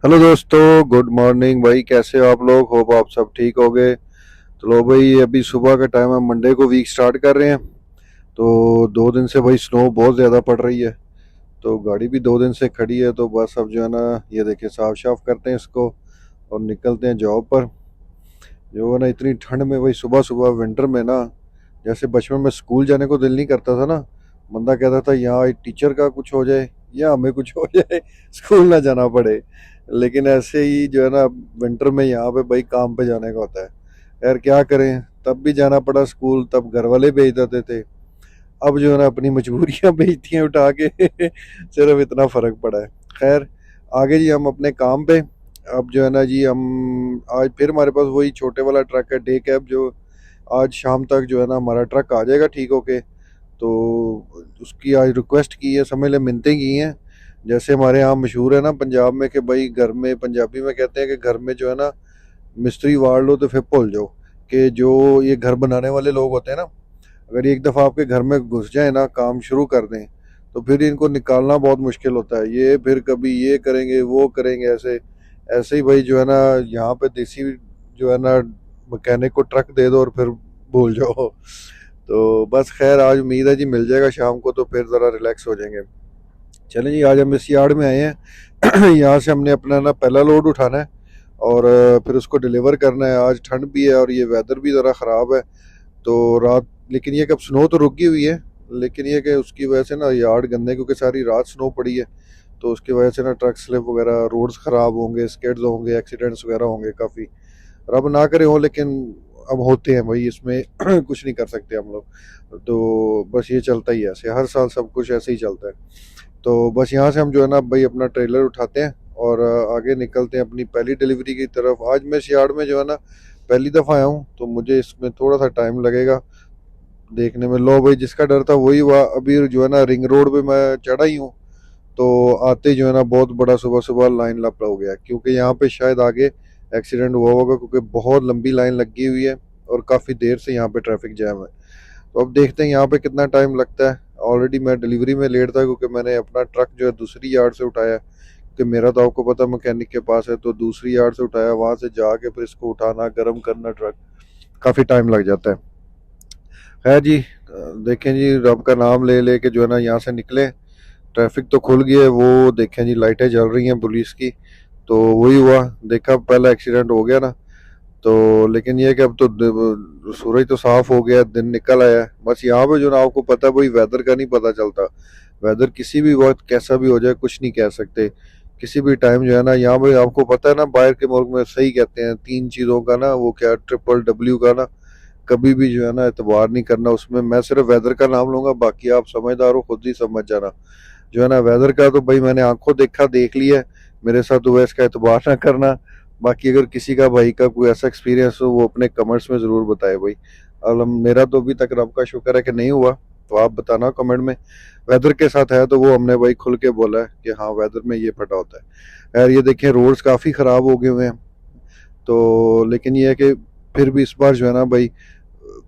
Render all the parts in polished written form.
Hello दोस्तों, good morning भाई। कैसे हो आप लोग? होप आप सब ठीक हो गए। तो लो भाई, अभी सुबह का टाइम है, मंडे को वीक स्टार्ट कर रहे हैं। तो 2 दिन से भाई स्नो बहुत ज़्यादा पड़ रही है। तो गाड़ी भी 2 दिन से खड़ी है, तो बस अब जो है ना, ये देखिए साफ साफ करते हैं इसको और निकलते हैं जॉब पर। जो है ना, इतनी ठंड में भाई सुबह सुबह विंटर में ना, जैसे बचपन में स्कूल जाने को दिल नहीं करता था ना। बंदा कहता था यहाँ एक टीचर का कुछ हो जाए या हमें कुछ हो जाए, स्कूल ना जाना पड़े। लेकिन ऐसे ही जो है ना, विंटर में यहाँ पे भाई काम पे जाने का होता है। यार क्या करें, तब भी जाना पड़ा स्कूल, तब घर वाले भेज देते थे। अब जो है ना, अपनी मजबूरियां भेजती हैं उठा के सिर्फ इतना फर्क पड़ा है। खैर, आगे जी हम अपने काम पे। अब जो है ना जी, हम आज फिर हमारे पास वही छोटे वाला ट्रक है, डे कैब, जो आज शाम तक जो है ना हमारा ट्रक आ जाएगा ठीक होके। तो उसकी आज रिक्वेस्ट की है, समझ ले मिन्नतें की हैं। जैसे हमारे यहाँ मशहूर है ना पंजाब में कि भाई घर में, पंजाबी में कहते हैं कि घर में जो है ना मिस्त्री वाड़ लो तो फिर भूल जाओ। कि जो ये घर बनाने वाले लोग होते हैं ना, अगर एक दफ़ा आपके घर में घुस जाए ना, काम शुरू कर दें, तो फिर इनको निकालना बहुत मुश्किल होता है। ये फिर कभी ये करेंगे वो करेंगे, ऐसे ऐसे ही भाई जो है ना, यहाँ पे देसी जो है ना, मैकेनिक को ट्रक दे दो और फिर भूल जाओ। तो बस खैर, आज उम्मीद है जी मिल जाएगा शाम को, तो फिर ज़रा रिलैक्स हो जाएंगे। चलें जी, आज हम इस यार्ड में आए हैं। यहाँ से हमने अपना ना पहला लोड उठाना है और फिर उसको डिलीवर करना है। आज ठंड भी है और ये वेदर भी ज़रा ख़राब है। तो रात, लेकिन ये कि अब स्नो तो रुकी हुई है, लेकिन ये कि उसकी वजह से ना यार्ड गंदे, क्योंकि सारी रात स्नो पड़ी है। तो उसकी वजह से ना ट्रक स्लिप वगैरह, रोड्स ख़राब होंगे, स्किड्स होंगे, एक्सीडेंट्स वगैरह होंगे काफ़ी। रब ना करे हो, लेकिन अब होते हैं भाई, इसमें कुछ नहीं कर सकते हम लोग। तो बस ये चलता ही है, ऐसे हर साल सब कुछ ऐसे ही चलता है। तो बस यहाँ से हम जो है ना भाई अपना ट्रेलर उठाते हैं और आगे निकलते हैं अपनी पहली डिलीवरी की तरफ। आज मैं इस यार्ड में जो है ना पहली दफ़ा आया हूँ, तो मुझे इसमें थोड़ा सा टाइम लगेगा देखने में। लो भाई, जिसका डर था वही हुआ। अभी जो है ना रिंग रोड पे मैं चढ़ा ही हूँ, तो आते जो है ना बहुत बड़ा सुबह सुबह लाइन लपड़ा हो गया, क्योंकि यहाँ पे शायद आगे एक्सीडेंट हुआ होगा, क्योंकि बहुत लंबी लाइन लगी हुई है और काफ़ी देर से यहाँ पे ट्रैफिक जैम है। तो अब देखते हैं यहाँ पे कितना टाइम लगता है। ऑलरेडी मैं डिलीवरी में लेट था, क्योंकि मैंने अपना ट्रक जो है दूसरी यार्ड से उठाया, कि मेरा तो आपको पता मैकेनिक के पास है, तो दूसरी यार्ड से उठाया, वहां से जाके फिर इसको उठाना, गर्म करना ट्रक, काफ़ी टाइम लग जाता है। खैर जी, देखें जी, रब का नाम ले ले के जो है ना यहाँ से निकले। ट्रैफिक तो खुल गई है, वो देखें जी लाइटें जल रही हैं पुलिस की। तो वही हुआ, देखा पहला एक्सीडेंट हो गया ना। तो लेकिन ये है कि अब तो सूरज तो साफ हो गया, दिन निकल आया है। बस यहाँ पे जो ना, आपको पता है भाई, वेदर का नहीं पता चलता। वेदर किसी भी वक्त कैसा भी हो जाए, कुछ नहीं कह सकते। किसी भी टाइम जो है ना, यहाँ पे आपको पता है ना, बाहर के मुल्क में सही कहते हैं 3 चीज़ों का ना, वो क्या, ट्रिपल डब्ल्यू का ना, कभी भी जो है ना एतबार नहीं करना उसमें। मैं सिर्फ वेदर का नाम लूंगा, बाकी आप समझदार हो, खुद ही समझ जाना। जो है ना वेदर का तो भाई मैंने आंखों देखा, देख लिया है। मेरे साथ हुआ, इसका एतबार ना करना। बाकी अगर किसी का भाई का कोई ऐसा एक्सपीरियंस हो, वो अपने कमेंट्स में ज़रूर बताए भाई। मेरा तो अभी तक रब का शुक्र है कि नहीं हुआ। तो आप बताना कमेंट में, वेदर के साथ है तो वो हमने भाई खुल के बोला है कि हाँ वेदर में ये फटा होता है। यार ये देखें, रोड्स काफ़ी ख़राब हो गए हुए हैं। तो लेकिन ये है कि फिर भी इस बार जो है ना भाई,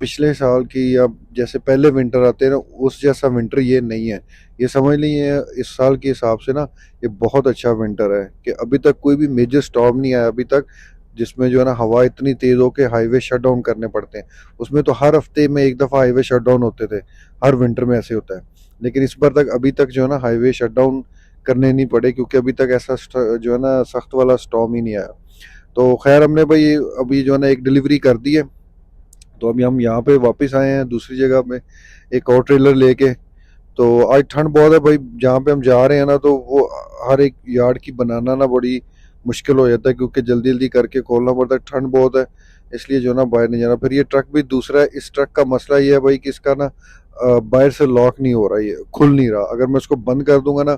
पिछले साल की या जैसे पहले विंटर आते हैं ना, उस जैसा विंटर ये नहीं है। ये समझ लीजिए इस साल के हिसाब से ना, ये बहुत अच्छा विंटर है कि अभी तक कोई भी मेजर स्टॉर्म नहीं आया अभी तक, जिसमें जो है ना हवा इतनी तेज हो के हाईवे शट डाउन करने पड़ते हैं। उसमें तो हर हफ्ते में एक दफ़ा हाईवे शट डाउन होते थे, हर विंटर में ऐसे होता है। लेकिन इस बार तक अभी तक जो है ना हाईवे शट डाउन करने नहीं पड़े, क्योंकि अभी तक ऐसा जो है ना सख्त वाला स्टॉर्म ही नहीं आया। तो खैर, हमने भाई अभी जो है ना एक डिलीवरी कर दी है। तो अभी हम यहाँ पे वापस आए हैं दूसरी जगह में, एक और ट्रेलर लेके। तो आज ठंड बहुत है भाई, जहाँ पे हम जा रहे हैं ना, तो वो हर एक यार्ड की बनाना ना बड़ी मुश्किल हो जाता है, क्योंकि जल्दी जल्दी करके खोलना पड़ता है, ठंड बहुत है। इसलिए जो ना बाहर नहीं जाना। फिर ये ट्रक भी दूसरा है, इस ट्रक का मसला ये है भाई कि इसका ना बाहर से लॉक नहीं हो रहा, ये खुल नहीं रहा। अगर मैं इसको बंद कर दूंगा ना,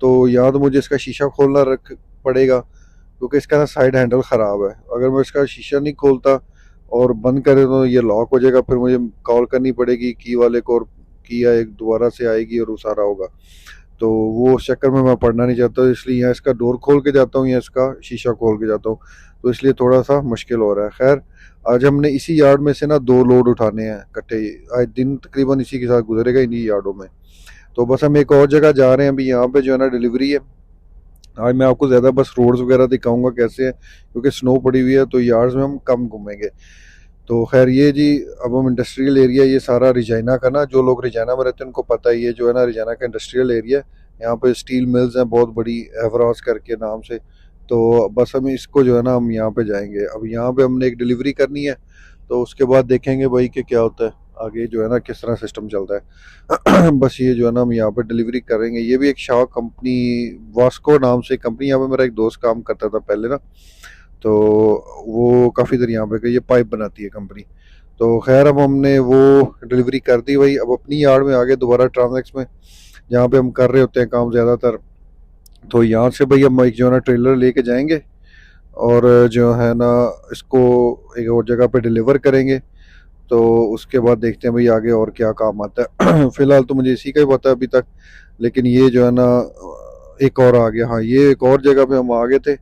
तो या तो मुझे इसका शीशा खोलना रख पड़ेगा, क्योंकि इसका ना साइड हैंडल ख़राब है। अगर मैं इसका शीशा नहीं खोलता और बंद करे तो ये लॉक हो जाएगा, फिर मुझे कॉल करनी पड़ेगी की वाले को, और किया एक दोबारा से आएगी और वो सारा होगा। तो वो उस चक्कर में मैं पढ़ना नहीं चाहता, इसलिए यहाँ इसका डोर खोल के जाता हूँ या इसका शीशा खोल के जाता हूँ। तो इसलिए थोड़ा सा मुश्किल हो रहा है। खैर, आज हमने इसी यार्ड में से ना 2 लोड उठाने हैं इकट्ठे। आज दिन तकरीबन इसी के साथ गुजरेगा इन्हीं यार्डों में। तो बस हम एक और जगह जा रहे हैं अभी, यहाँ पे जो है ना डिलीवरी है। आज मैं आपको ज़्यादा बस रोड्स वगैरह दिखाऊंगा कैसे है, क्योंकि स्नो पड़ी हुई है तो यार्ड्स में हम कम घूमेंगे। तो खैर ये जी, अब हम इंडस्ट्रियल एरिया, ये सारा रिजाइना का ना, जो लोग रिजाइना में रहते हैं उनको पता ही है, जो है ना रिजाइना का इंडस्ट्रियल एरिया है। यहाँ पे स्टील मिल्स हैं बहुत बड़ी, एवरॉस करके नाम से। तो बस हम इसको जो है ना, हम यहाँ पे जाएंगे। अब यहाँ पे हमने एक डिलीवरी करनी है, तो उसके बाद देखेंगे भाई कि क्या होता है आगे, जो है ना किस तरह सिस्टम चलता है। बस ये जो है ना हम यहाँ पे डिलीवरी करेंगे। ये भी एक शाह कंपनी, वास्को नाम से कंपनी, यहाँ पे मेरा एक दोस्त काम करता था पहले ना, तो वो काफ़ी देर यहाँ पे गई, ये पाइप बनाती है कंपनी। तो खैर अब हमने वो डिलीवरी कर दी भाई। अब अपनी यार्ड में आगे दोबारा ट्रांजैक्स में, जहाँ पे हम कर रहे होते हैं काम ज़्यादातर। तो यहाँ से भाई हम एक जो है ना ट्रेलर लेके जाएंगे, और जो है ना इसको एक और जगह पे डिलीवर करेंगे। तो उसके बाद देखते हैं भाई आगे और क्या काम आता है। फिलहाल तो मुझे इसी का ही पता है अभी तक, लेकिन ये जो है ना एक और आ गया। हाँ, ये एक और जगह पे हम आ गए थे।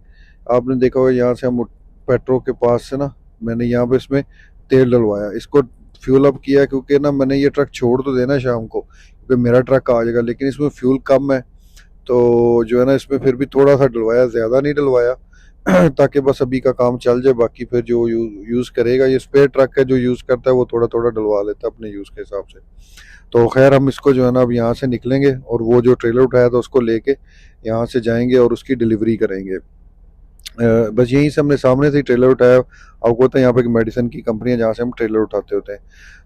आपने देखा होगा यहाँ से हम पेट्रोल के पास से ना, मैंने यहाँ पे इसमें तेल डलवाया, इसको फ्यूल अप किया, क्योंकि ना मैंने ये ट्रक छोड़ तो देना शाम को, क्योंकि मेरा ट्रक आ जाएगा, लेकिन इसमें फ्यूल कम है। तो जो है ना इसमें फिर भी थोड़ा सा डलवाया, ज़्यादा नहीं डलवाया। ताकि बस अभी का काम चल जाए, बाकी फिर जो यूज़ करेगा, ये स्पेयर ट्रक है, जो यूज़ करता है वो थोड़ा थोड़ा डलवा लेता है अपने यूज़ के हिसाब से। तो खैर हम इसको जो है ना अब यहाँ से निकलेंगे, और वो जो ट्रेलर उठाया था उसको लेके यहाँ से जाएंगे और उसकी डिलीवरी करेंगे। बस यहीं से हमने सामने से ही ट्रेलर उठाया। आपको पता है यहाँ पे एक मेडिसिन की कंपनी है जहाँ से हम ट्रेलर उठाते होते हैं।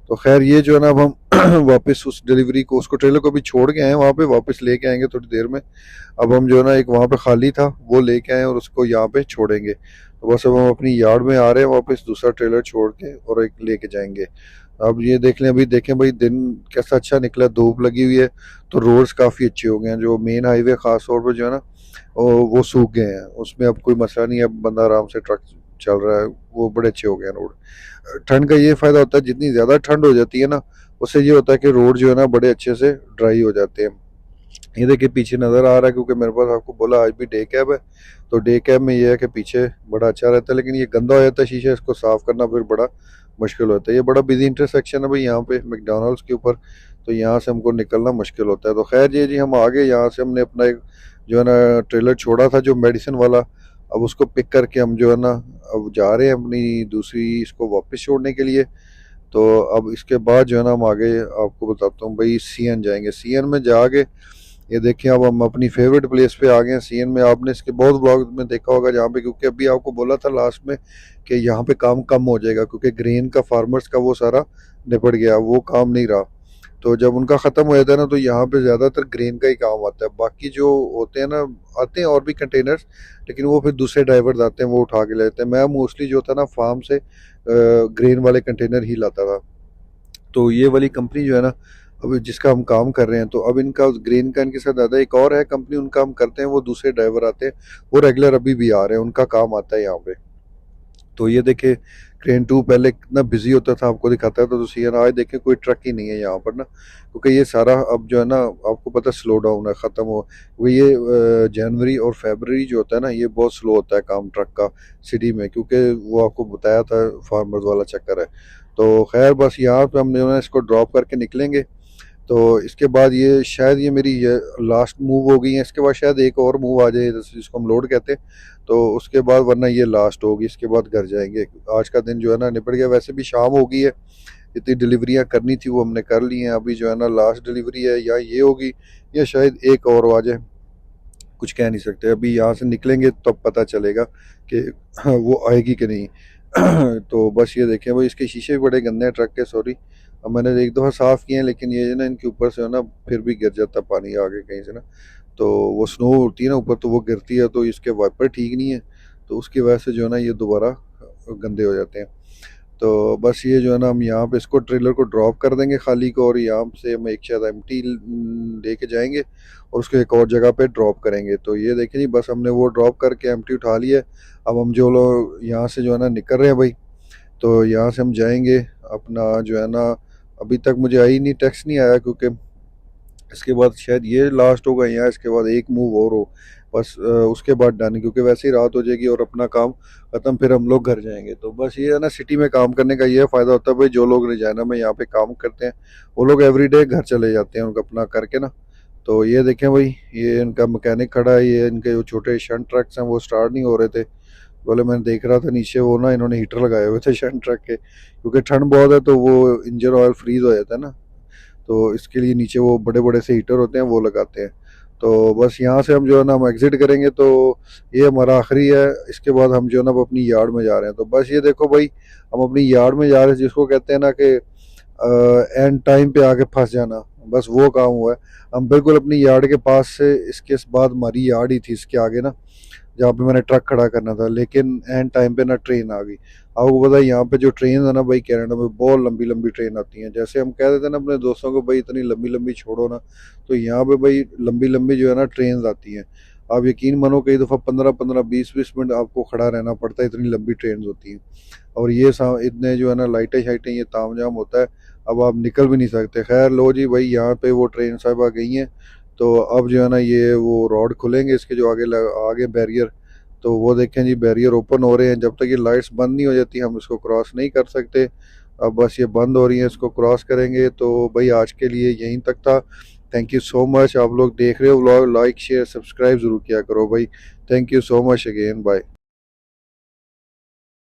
तो खैर ये जो है ना अब हम वापस उस डिलीवरी को, उसको ट्रेलर को भी छोड़ के आए, वहाँ पे वापस लेके आएंगे थोड़ी देर में। अब हम जो है ना एक वहाँ पे खाली था वो लेके आए और उसको यहाँ पे छोड़ेंगे। तो बस अब हम अपनी यार्ड में आ रहे हैं वापस, दूसरा ट्रेलर छोड़ के और एक लेके जाएंगे। अब ये देख लें, अभी देखें भाई दिन कैसा अच्छा निकला, धूप लगी हुई है, तो रोड्स काफ़ी अच्छे हो गए हैं। जो मेन हाईवे खास तौर पर जो है ना वो सूख गए हैं, उसमें अब कोई मसला नहीं है, अब बंदा आराम से ट्रक चल रहा है, वो बड़े अच्छे हो गए हैं रोड। ठंड का ये फ़ायदा होता है, जितनी ज़्यादा ठंड हो जाती है ना, उससे ये होता है कि रोड जो है ना बड़े अच्छे से ड्राई हो जाते हैं। ये देखिए पीछे नज़र आ रहा है, क्योंकि मेरे पास आपको बोला आज भी डे कैब है। तो डे कैब में ये है कि पीछे बड़ा अच्छा रहता है, लेकिन ये गंदा हो जाता है शीशा, इसको साफ़ करना फिर बड़ा मुश्किल होता है। ये बड़ा बिजी इंटरसेक्शन है भाई यहाँ पे मैकडॉनल्ड्स के ऊपर, तो यहाँ से हमको निकलना मुश्किल होता है। तो खैर ये जी हम आगे, यहाँ से हमने अपना एक जो है ना ट्रेलर छोड़ा था जो मेडिसिन वाला, अब उसको पिक करके हम जो है ना अब जा रहे हैं अपनी दूसरी इसको वापस छोड़ने के लिए। तो अब इसके बाद जो है ना हम आगे आपको बताता हूँ भाई, सीएन जाएंगे। सीएन में जाके ये देखिए अब हम अपनी फेवरेट प्लेस पे आ गए हैं सीएन में। आपने इसके बहुत ब्लॉग में देखा होगा जहाँ पे, क्योंकि अभी आपको बोला था लास्ट में कि यहाँ पे काम कम हो जाएगा, क्योंकि ग्रेन का फार्मर्स का वो सारा निपट गया, वो काम नहीं रहा। तो जब उनका ख़त्म हो जाता है ना, तो यहाँ पे ज़्यादातर ग्रेन का ही काम आता है। बाकी जो होते हैं ना, आते हैं और भी कंटेनर्स, लेकिन वो फिर दूसरे ड्राइवर्स आते हैं, वो उठा के ले जाते हैं। मैं मोस्टली जो था ना फार्म से ग्रेन वाले कंटेनर ही लाता था। तो ये वाली कंपनी जो है ना, अब जिसका हम काम कर रहे हैं, तो अब इनका ग्रेन का इनके साथ ज़्यादा, एक और है कंपनी, उनका हम करते हैं, वो दूसरे ड्राइवर आते हैं, वो रेगुलर अभी भी आ रहे हैं, उनका काम आता है यहाँ पे। तो ये देखे ट्रेन टू पहले कितना बिजी होता था, आपको दिखाता था, तो सीएन आज देखें कोई ट्रक ही नहीं है यहाँ पर ना, क्योंकि ये सारा अब जो है ना आपको पता स्लो डाउन है, ख़त्म हो। वो ये जनवरी और फरवरी जो होता है ना, ये बहुत स्लो होता है काम ट्रक का सिटी में, क्योंकि वो आपको बताया था फार्मर्स वाला चक्कर है। तो खैर बस यहाँ पे हमने जो है इसको ड्रॉप करके निकलेंगे। तो इसके बाद ये शायद ये मेरी ये लास्ट मूव हो गई है, इसके बाद शायद एक और मूव आ जाए जिसको हम लोड कहते हैं। तो उसके बाद वरना ये लास्ट होगी, इसके बाद घर जाएंगे। आज का दिन जो है ना निपट गया, वैसे भी शाम हो गई है, जितनी डिलीवरियां करनी थी वो हमने कर ली हैं। अभी जो है ना लास्ट डिलीवरी है, या ये होगी या शायद एक और आ जाए, कुछ कह नहीं सकते। अभी यहाँ से निकलेंगे तब पता चलेगा कि वो आएगी कि नहीं। तो बस ये देखें भाई, इसके शीशे भी बड़े गंदे हैं ट्रक के, सॉरी। अब मैंने एक दफ़ा साफ़ किए हैं, लेकिन ये ना इनके ऊपर से है ना फिर भी गिर जाता पानी आगे कहीं से ना, तो वो स्नो होती है ना ऊपर, तो वो गिरती है, तो इसके वाइपर ठीक नहीं है, तो उसकी वजह से जो है ना ये दोबारा गंदे हो जाते हैं। तो बस ये जो है ना हम यहाँ पे इसको ट्रेलर को ड्रॉप कर देंगे खाली को, और यहाँ से हम एक शायद एम्प्टी लेके जाएंगे और उसको एक और जगह पे ड्रॉप करेंगे। तो ये देखें जी, बस हमने वो ड्रॉप करके एम्प्टी उठा लिया है। अब हम जो लोग यहाँ से जो है ना निकल रहे हैं भाई, तो यहाँ से हम जाएंगे अपना जो है ना, अभी तक मुझे आई नहीं, टैक्स नहीं आया, क्योंकि इसके बाद शायद ये लास्ट होगा यहाँ, इसके बाद एक मूव और हो बस, उसके बाद डन, क्योंकि वैसे ही रात हो जाएगी और अपना काम ख़त्म, फिर हम लोग घर जाएंगे। तो बस ये है ना, सिटी में काम करने का ये फ़ायदा होता है भाई, जो लोग रिजाइना में यहाँ पे काम करते हैं वो लोग एवरीडे घर चले जाते हैं उनका अपना करके ना। तो ये देखें भाई, ये इनका मैकेनिक खड़ा है, ये इनके जो छोटे शंट ट्रक्स हैं वो स्टार्ट नहीं हो रहे थे। बोले मैंने देख रहा था नीचे वो ना इन्होंने हीटर लगाए हुए थे शंट ट्रक के, क्योंकि ठंड बहुत है तो वो इंजन ऑयल फ्रीज हो जाता है ना, तो इसके लिए नीचे वो बड़े बड़े से हीटर होते हैं वो लगाते हैं। तो बस यहाँ से हम जो है ना हम एग्जिट करेंगे, तो ये हमारा आखिरी है। इसके बाद हम जो है ना वो अपनी यार्ड में जा रहे हैं। तो बस ये देखो भाई, हम अपनी यार्ड में जा रहे हैं, जिसको कहते हैं ना कि एंड टाइम पे आके फंस जाना, बस वो काम हुआ है। हम बिल्कुल अपनी यार्ड के पास से, इसके बाद हमारी यार्ड ही थी इसके आगे ना, जहाँ पे मैंने ट्रक खड़ा करना था, लेकिन एंड टाइम पे ना ट्रेन आ गई। आपको पता है यहाँ पे जो ट्रेन है ना भाई, कनाडा में बहुत लंबी लंबी ट्रेन आती हैं। जैसे हम कह देते हैं ना अपने दोस्तों को भाई इतनी लंबी लंबी छोड़ो ना, तो यहाँ पे भाई लंबी लंबी जो है ना ट्रेन आती हैं। आप यकीन मानो कई दफ़ा 15-15 20-20 मिनट आपको खड़ा रहना पड़ता है, इतनी लंबी ट्रेन होती हैं। और ये इतने जो है ना लाइटें शाइटें ये तामझाम होता है, अब आप निकल भी नहीं सकते। खैर लो जी भाई, यहाँ पे वो ट्रेन साहब आ गई हैं। तो अब जो है ना ये वो रॉड खुलेंगे इसके जो आगे बैरियर, तो वो देखें जी बैरियर ओपन हो रहे हैं। जब तक ये लाइट्स बंद नहीं हो जाती हम इसको क्रॉस नहीं कर सकते। अब बस ये बंद हो रही हैं, इसको क्रॉस करेंगे। तो भाई आज के लिए यहीं तक था। Thank you so much. आप लोग देख रहे हो व्लॉग, लाइक शेयर सब्सक्राइब ज़रूर किया करो भाई। Thank you so much again, bye.